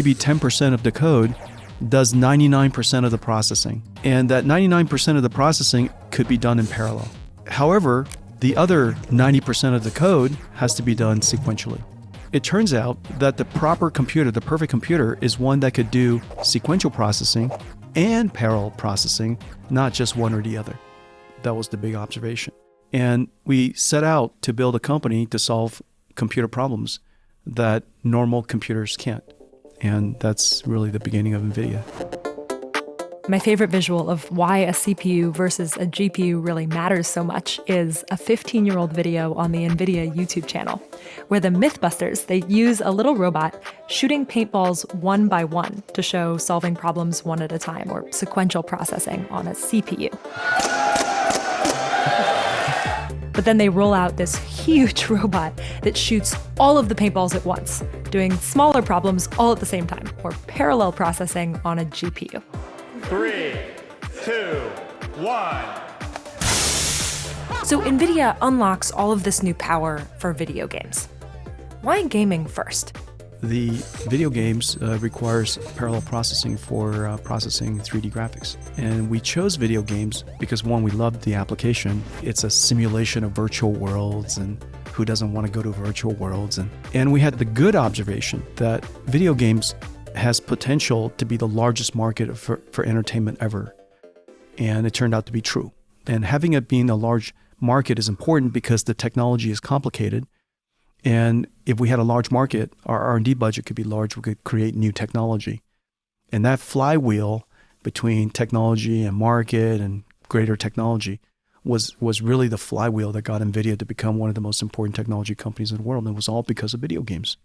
maybe 10% of the code does 99% of the processing. And that 99% of the processing could be done in parallel. However, the other 90% of the code has to be done sequentially. It turns out that the proper computer, the perfect computer, is one that could do sequential processing and parallel processing, not just one or the other. That was the big observation. And we set out to build a company to solve computer problems that normal computers can't. And that's really the beginning of NVIDIA. My favorite visual of why a CPU versus a GPU really matters so much is a 15-year-old video on the NVIDIA YouTube channel, where the Mythbusters, they use a little robot shooting paintballs one by one to show solving problems one at a time, or sequential processing on a CPU. But then they roll out this huge robot that shoots all of the paintballs at once, doing smaller problems all at the same time, or parallel processing on a GPU. 3, 2, 1. So NVIDIA unlocks all of this new power for video games. Why gaming first? The video games requires parallel processing for processing 3D graphics. And we chose video games because, one, we loved the application. It's a simulation of virtual worlds, and who doesn't want to go to virtual worlds? And we had the good observation that video games has potential to be the largest market for entertainment ever. And it turned out to be true. And having it being a large market is important because the technology is complicated. And if we had a large market, our R&D budget could be large. We could create new technology. And that flywheel between technology and market and greater technology was really the flywheel that got NVIDIA to become one of the most important technology companies in the world. And it was all because of video games.